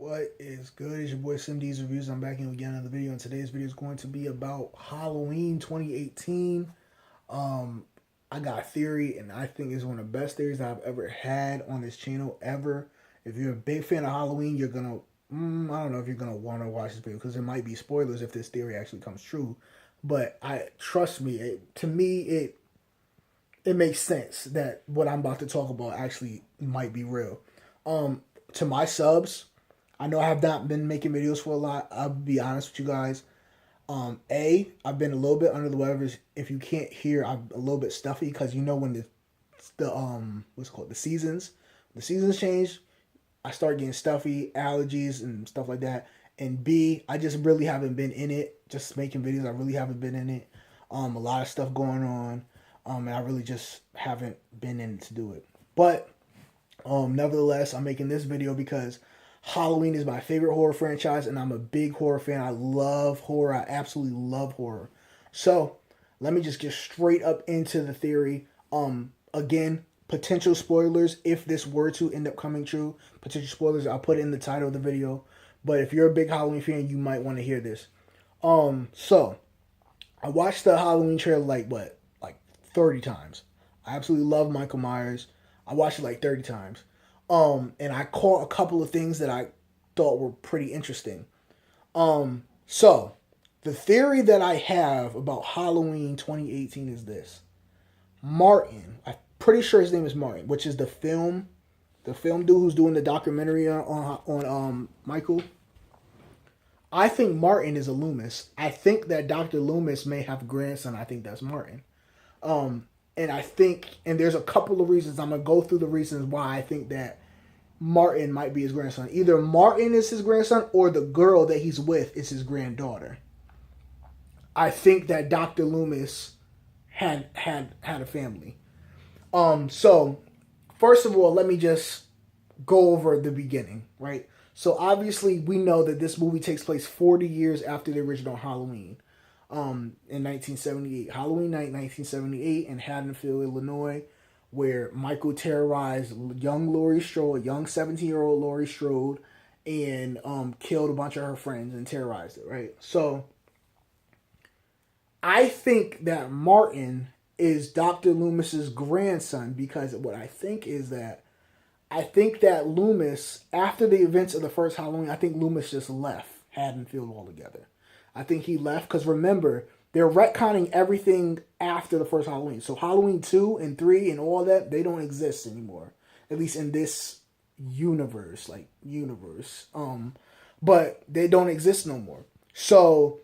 What is good? It's your boy SimD'sReviews. I'm back in with another video, and today's video is going to be about Halloween 2018. I got a theory, and I think it's one of the best theories I've ever had on this channel ever. If you're a big fan of Halloween, you're gonna I don't know if you're gonna want to watch this video because there might be spoilers if this theory actually comes true. But I trust me, it makes sense that what I'm about to talk about actually might be real. To my subs, I know I have not been making videos for a lot. I'll be honest with you guys. I've been a little bit under the weather. If you can't hear, I'm a little bit stuffy because you know when the seasons change, I start getting stuffy, allergies and stuff like that. And B, I just really haven't been in it. Just making videos, I really haven't been in it. A lot of stuff going on. And I really just haven't been in it to do it. But nevertheless, I'm making this video because Halloween is my favorite horror franchise, and I'm a big horror fan. I love horror. I absolutely love horror. So let me just get straight up into the theory. Again, potential spoilers if this were to end up coming true. Potential spoilers, I'll put it in the title of the video. But if you're a big Halloween fan, you might want to hear this. So I watched the Halloween trailer like 30 times. I absolutely love Michael Myers. I watched it like 30 times. And I caught a couple of things that I thought were pretty interesting. So the theory that I have about Halloween 2018 is this. Martin, I'm pretty sure his name is Martin, which is the film dude who's doing the documentary on Michael. I think Martin is a Loomis. I think that Dr. Loomis may have a grandson. I think that's Martin. And I think, and there's a couple of reasons. I'm going to go through the reasons why I think that Martin might be his grandson. Either Martin is his grandson or the girl that he's with is his granddaughter. I think that Dr. Loomis had a family. So first of all, let me just go over the beginning, right? So obviously we know that this movie takes place 40 years after the original Halloween. In 1978, Halloween night, 1978, in Haddonfield, Illinois, where Michael terrorized young Laurie Strode, a young 17-year-old Laurie Strode, and killed a bunch of her friends and terrorized it, right? So I think that Martin is Dr. Loomis's grandson because what I think is that Loomis, after the events of the first Halloween, I think Loomis just left Haddonfield altogether. I think he left because remember, they're retconning everything after the first Halloween. So Halloween 2 and 3 and all that, they don't exist anymore. At least in this universe. But they don't exist no more. So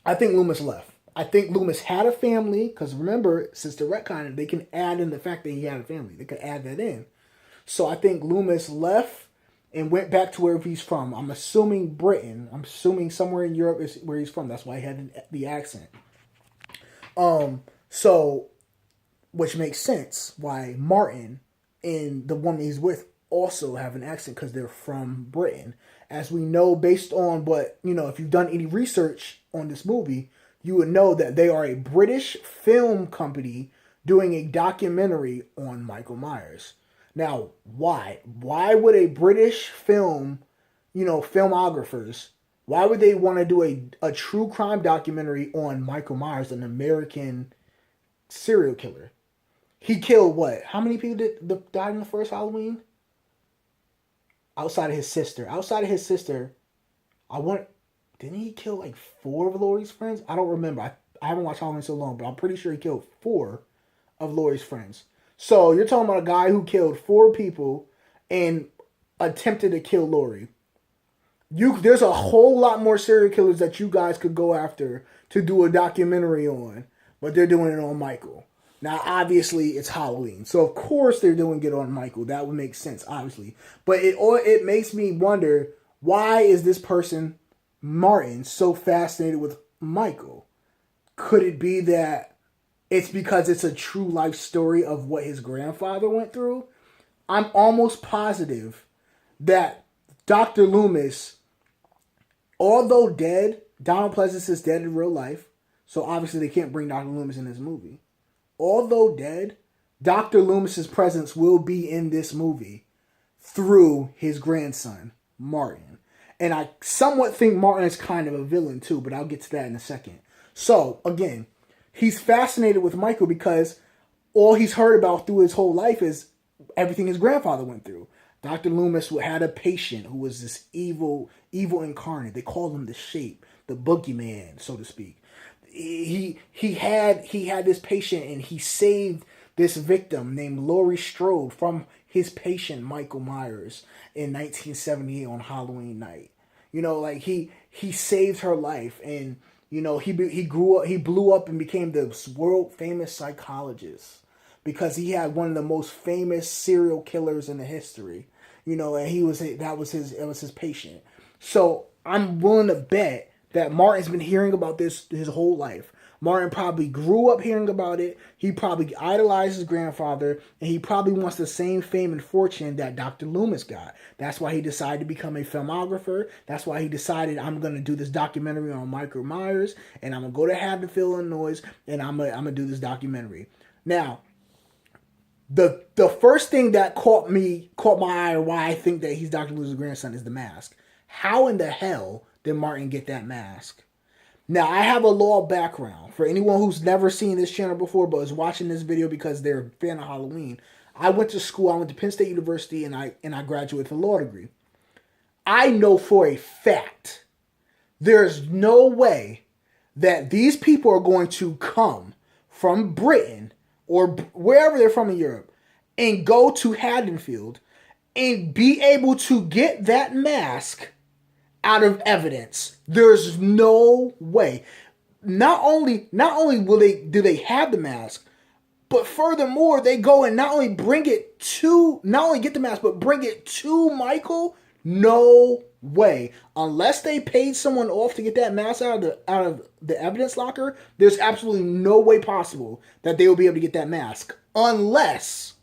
I think Loomis left. I think Loomis had a family because remember, since they're retconning, they can add in the fact that he had a family. They could add that in. So I think Loomis left and went back to where he's from. I'm assuming Britain. I'm assuming somewhere in Europe is where he's from. That's why he had the accent. So, which makes sense why Martin and the woman he's with also have an accent because they're from Britain. As we know, based on what, if you've done any research on this movie, you would know that they are a British film company doing a documentary on Michael Myers. Now, why? Why would a British filmographers, why would they want to do a true crime documentary on Michael Myers, an American serial killer? He killed what? How many people died in the first Halloween? Outside of his sister. Didn't he kill like 4 of Laurie's friends? I don't remember. I haven't watched Halloween so long, but I'm pretty sure he killed 4 of Laurie's friends. So you're talking about a guy who killed 4 people and attempted to kill Laurie. There's a whole lot more serial killers that you guys could go after to do a documentary on, but they're doing it on Michael. Now, obviously, it's Halloween, so of course they're doing it on Michael. That would make sense, obviously. But it makes me wonder, why is this person, Martin, so fascinated with Michael? Could it be that it's because it's a true life story of what his grandfather went through? I'm almost positive that Dr. Loomis, although dead, Donald Pleasance is dead in real life, so obviously they can't bring Dr. Loomis in this movie. Although dead, Dr. Loomis's presence will be in this movie through his grandson, Martin. And I somewhat think Martin is kind of a villain too, but I'll get to that in a second. So, again, he's fascinated with Michael because all he's heard about through his whole life is everything his grandfather went through. Dr. Loomis had a patient who was this evil incarnate. They called him the Shape, the boogeyman, so to speak. He had this patient, and he saved this victim named Laurie Strode from his patient Michael Myers in 1978 on Halloween night. You know, like he saved her life, and you know he blew up and became the world famous psychologist because he had one of the most famous serial killers in the history. You know, and it was his patient. So I'm willing to bet that Martin's been hearing about this his whole life. Martin probably grew up hearing about it. He probably idolized his grandfather, and he probably wants the same fame and fortune that Dr. Loomis got. That's why he decided to become a filmographer. That's why he decided, I'm going to do this documentary on Michael Myers, and I'm going to go to Haddonfield, Illinois, and I'm going to do this documentary. Now, the first thing that caught my eye, or why I think that he's Dr. Loomis' grandson, is the mask. How in the hell did Martin get that mask? Now, I have a law background. For anyone who's never seen this channel before but is watching this video because they're a fan of Halloween, I went to school. I went to Penn State University, and I graduated with a law degree. I know for a fact there's no way that these people are going to come from Britain or wherever they're from in Europe and go to Haddonfield and be able to get that mask out of evidence. There's no way. Not only do they have the mask, but furthermore, they go and not only get the mask, but bring it to Michael. No way. Unless they paid someone off to get that mask out of the evidence locker, there's absolutely no way possible that they will be able to get that mask. Unless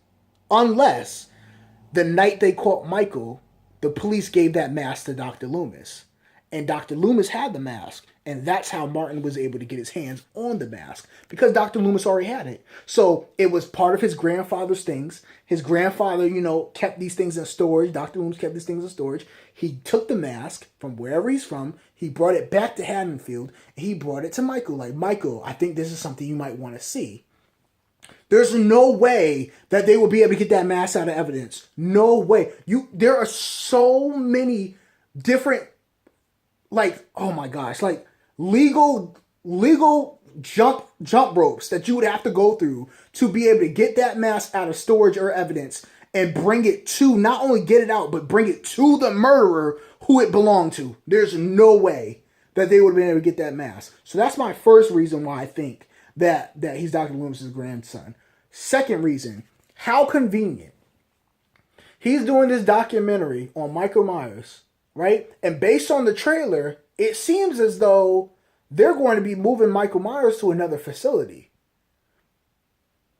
the night they caught Michael, the police gave that mask to Dr. Loomis. And Dr. Loomis had the mask. And that's how Martin was able to get his hands on the mask. Because Dr. Loomis already had it. So it was part of his grandfather's things. His grandfather, kept these things in storage. Dr. Loomis kept these things in storage. He took the mask from wherever he's from. He brought it back to Haddonfield. And he brought it to Michael. Like, Michael, I think this is something you might want to see. There's no way that they will be able to get that mask out of evidence. No way. There are so many different, oh my gosh, legal jump ropes that you would have to go through to be able to get that mask out of storage or evidence and bring it to, not only get it out, but bring it to the murderer who it belonged to. There's no way that they would have been able to get that mask. So that's my first reason why I think that he's Dr. Loomis' grandson. Second reason, how convenient. He's doing this documentary on Michael Myers, right? And based on the trailer, it seems as though they're going to be moving Michael Myers to another facility.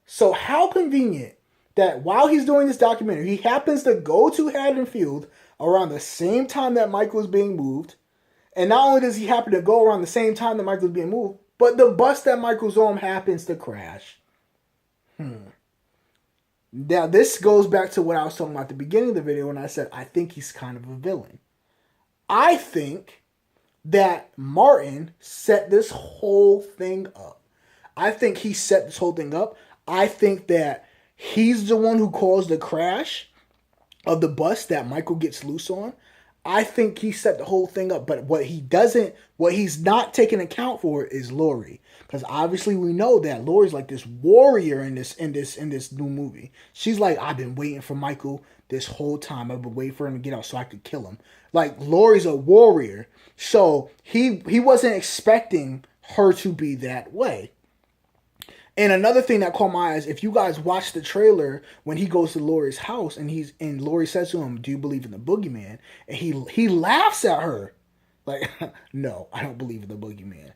So how convenient that while he's doing this documentary, he happens to go to Haddonfield around the same time that Michael is being moved. And not only does he happen to go around the same time that Michael's being moved, but the bus that Michael's on happens to crash. Now, this goes back to what I was talking about at the beginning of the video when I said I think he's kind of a villain. I think that Martin set this whole thing up. I think he set this whole thing up. I think that he's the one who caused the crash of the bus that Michael gets loose on. I think he set the whole thing up, but what he's not taking account for is Laurie. Because obviously we know that Laurie's like this warrior in this new movie. She's like, I've been waiting for Michael this whole time. I've been waiting for him to get out so I could kill him. Like, Laurie's a warrior. So he wasn't expecting her to be that way. And another thing that caught my eyes, if you guys watch the trailer when he goes to Laurie's house and Laurie says to him, "Do you believe in the boogeyman?" And he laughs at her. Like, no, I don't believe in the boogeyman.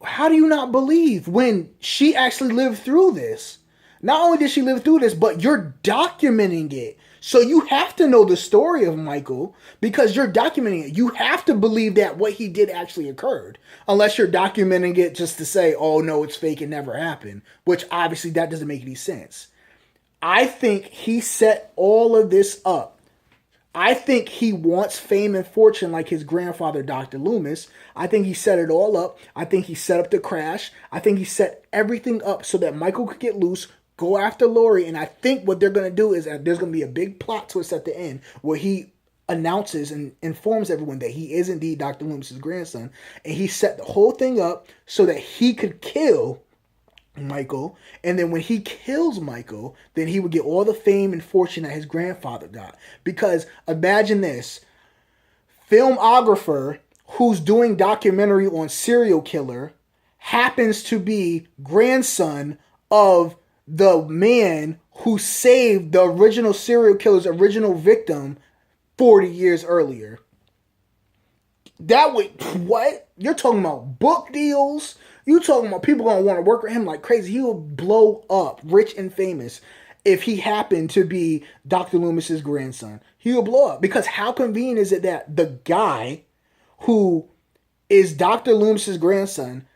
How do you not believe when she actually lived through this? Not only did she live through this, but you're documenting it. So you have to know the story of Michael because you're documenting it. You have to believe that what he did actually occurred. Unless you're documenting it just to say, oh no, it's fake, it never happened. Which obviously that doesn't make any sense. I think he set all of this up. I think he wants fame and fortune like his grandfather, Dr. Loomis. I think he set it all up. I think he set up the crash. I think he set everything up so that Michael could get loose, go after Lori. And I think what they're going to do is that there's going to be a big plot twist at the end where he announces and informs everyone that he is indeed Dr. Loomis's grandson. And he set the whole thing up so that he could kill Michael, and then when he kills Michael, then he would get all the fame and fortune that his grandfather got. Because imagine this, filmographer who's doing documentary on serial killer happens to be grandson of the man who saved the original serial killer's original victim 40 years earlier. That would, what? You're talking about book deals. You talking about people gonna want to work with him like crazy. He will blow up, rich and famous, if he happened to be Dr. Loomis's grandson. He will blow up because how convenient is it that the guy who is Dr. Loomis's grandson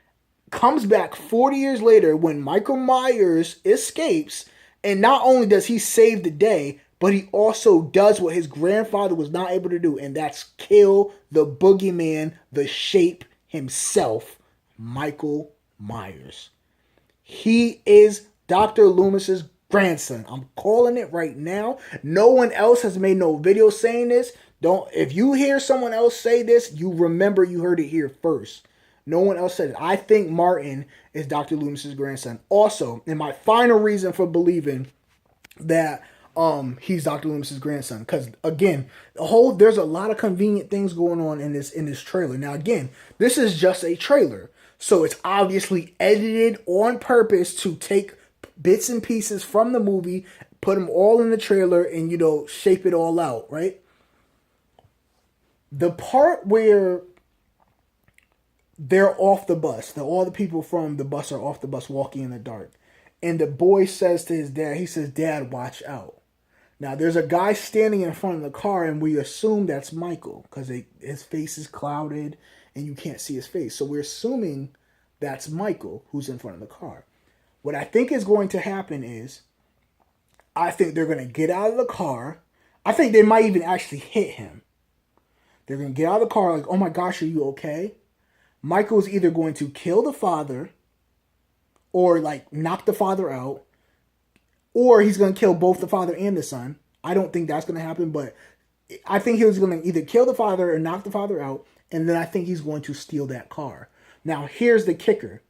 comes back 40 years later when Michael Myers escapes, and not only does he save the day, but he also does what his grandfather was not able to do, and that's kill the boogeyman, the shape himself, Michael Myers. He is Dr. Loomis's grandson. I'm calling it right now. No one else has made no video saying this. If you hear someone else say this, you remember you heard it here first. No one else said it. I think Martin is Dr. Loomis's grandson. Also, and my final reason for believing that he's Dr. Loomis's grandson, because again, there's a lot of convenient things going on in this trailer. Now again, this is just a trailer, so it's obviously edited on purpose to take bits and pieces from the movie, put them all in the trailer, and shape it all out, right? The part where they're off the bus, all the people from the bus are off the bus walking in the dark, and the boy says to his dad, he says, "Dad, watch out." Now, there's a guy standing in front of the car, and we assume that's Michael because his face is clouded and you can't see his face. So we're assuming that's Michael who's in front of the car. What I think is going to happen is I think they're going to get out of the car. I think they might even actually hit him. They're going to get out of the car like, "Oh my gosh, are you okay?" Michael's either going to kill the father or like knock the father out, or he's going to kill both the father and the son. I don't think that's going to happen, but I think he was going to either kill the father or knock the father out, and then I think he's going to steal that car. Now, here's the kicker.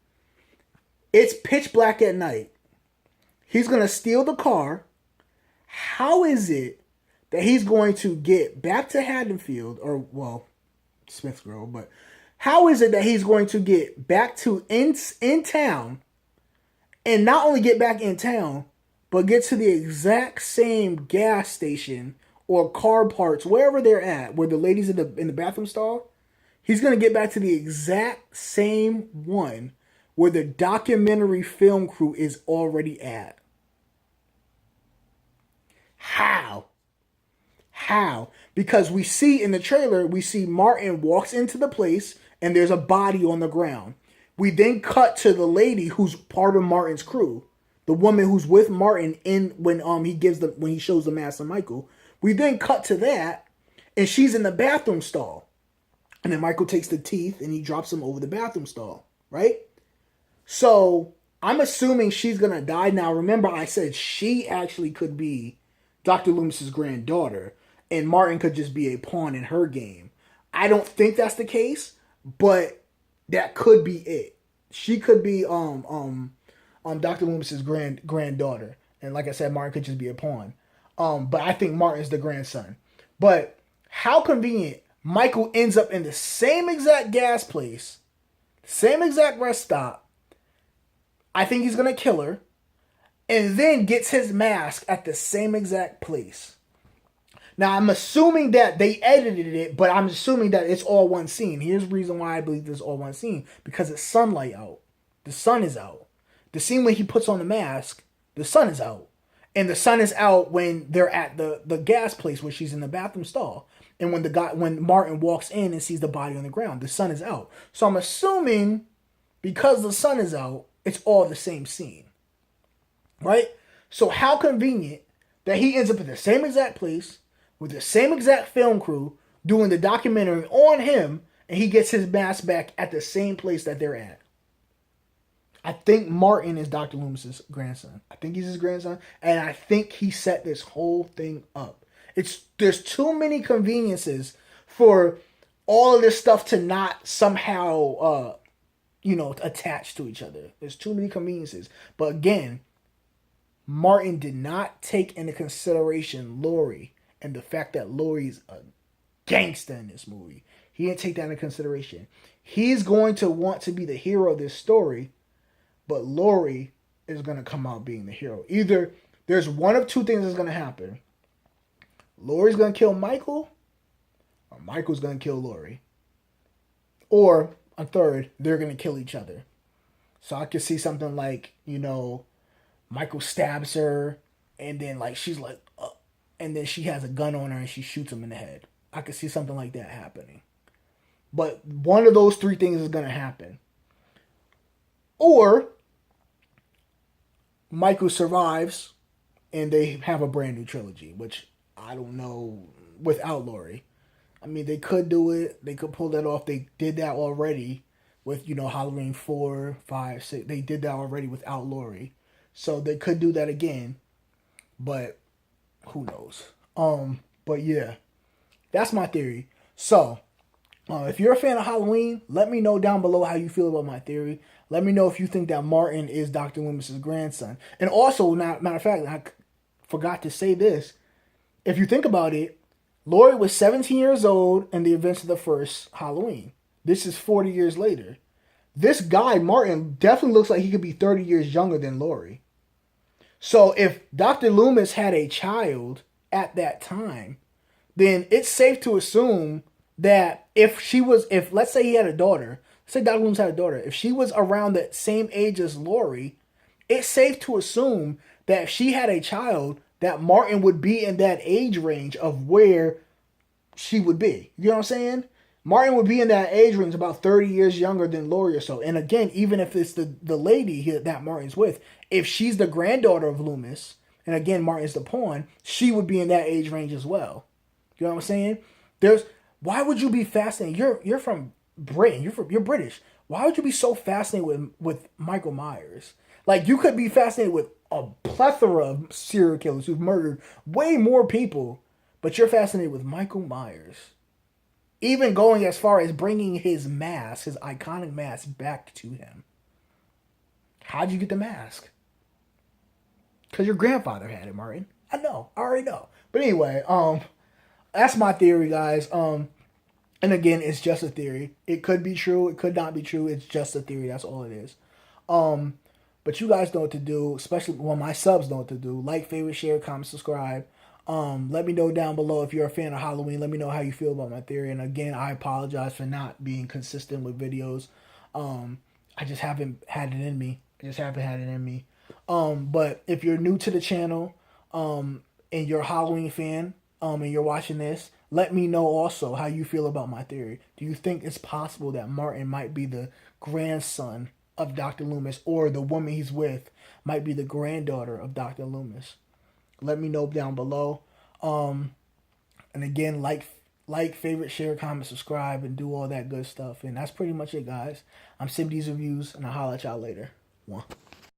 It's pitch black at night. He's going to steal the car. How is it that he's going to get back to Haddonfield, or, well, Smith Grove, but how is it that he's going to get back to in town, and not only get back in town, but get to the exact same gas station or car parts, wherever they're at, where the ladies in the bathroom stall? He's going to get back to the exact same one where the documentary film crew is already at. How? Because we see in the trailer, we see Martin walks into the place and there's a body on the ground. We then cut to the lady who's part of Martin's crew, the woman who's with Martin when he shows the mask to Michael. We then cut to that, and she's in the bathroom stall. And then Michael takes the teeth and he drops them over the bathroom stall, right? So I'm assuming she's gonna die. Now remember, I said she actually could be Dr. Loomis's granddaughter, and Martin could just be a pawn in her game. I don't think that's the case, but that could be it. She could be Dr. Loomis's granddaughter, and like I said, Martin could just be a pawn. But I think Martin's the grandson. But how convenient! Michael ends up in the same exact gas place, same exact rest stop. I think he's gonna kill her, and then gets his mask at the same exact place. Now, I'm assuming that they edited it, but I'm assuming that it's all one scene. Here's the reason why I believe it's all one scene. Because it's sunlight out. The sun is out. The scene when he puts on the mask, the sun is out. And the sun is out when they're at the gas place where she's in the bathroom stall. And when Martin walks in and sees the body on the ground, the sun is out. So I'm assuming because the sun is out, it's all the same scene. Right? So how convenient that he ends up in the same exact place, with the same exact film crew doing the documentary on him, and he gets his mask back at the same place that they're at. I think Martin is Dr. Loomis's grandson. I think he's his grandson, and I think he set this whole thing up. There's too many conveniences for all of this stuff to not somehow attach to each other. There's too many conveniences. But again, Martin did not take into consideration Laurie and the fact that Laurie's a gangster in this movie. He didn't take that into consideration. He's going to want to be the hero of this story, but Laurie is going to come out being the hero. Either there's one of two things that's going to happen. Laurie's going to kill Michael, or Michael's going to kill Laurie. Or a third, they're going to kill each other. So I could see something like, Michael stabs her, and then she's like, and then she has a gun on her and she shoots him in the head. I could see something like that happening. But one of those three things is going to happen. Or Michael survives and they have a brand new trilogy, which I don't know without Laurie. I mean, they could do it. They could pull that off. They did that already with, Halloween 4, 5, 6. They did that already without Laurie. So they could do that again. But who knows? But yeah, that's my theory. So, if you're a fan of Halloween, let me know down below how you feel about my theory. Let me know if you think that Martin is Dr. Loomis's grandson. And also, matter of fact, I forgot to say this. If you think about it, Laurie was 17 years old in the events of the first Halloween. This is 40 years later. This guy, Martin, definitely looks like he could be 30 years younger than Laurie. So if Dr. Loomis had a child at that time, then it's safe to assume that if let's say he had a daughter, say Dr. Loomis had a daughter, if she was around the same age as Laurie, it's safe to assume that if she had a child, that Martin would be in that age range of where she would be. You know what I'm saying? Martin would be in that age range, about 30 years younger than Laurie or so. And again, even if it's the lady that Martin's with, if she's the granddaughter of Loomis, and again, Martin's the pawn, she would be in that age range as well. You know what I'm saying? Why would you be fascinated? You're from Britain. You're British. Why would you be so fascinated with Michael Myers? Like, you could be fascinated with a plethora of serial killers who've murdered way more people, but you're fascinated with Michael Myers. Even going as far as bringing his mask, his iconic mask, back to him. How'd you get the mask? Because your grandfather had it, Martin. I know. I already know. But anyway, that's my theory, guys. And again, it's just a theory. It could be true. It could not be true. It's just a theory. That's all it is. But you guys know what to do, especially when my subs know what to do. Like, favorite, share, comment, subscribe. Let me know down below if you're a fan of Halloween. Let me know how you feel about my theory. And again, I apologize for not being consistent with videos. I just haven't had it in me. But if you're new to the channel, and you're a Halloween fan, and you're watching this, let me know also how you feel about my theory. Do you think it's possible that Martin might be the grandson of Dr. Loomis, or the woman he's with might be the granddaughter of Dr. Loomis? Let me know down below. And again, like, favorite, share, comment, subscribe, and do all that good stuff. And that's pretty much it, guys. I'm SimD'sReviews, and I'll holler at y'all later. One.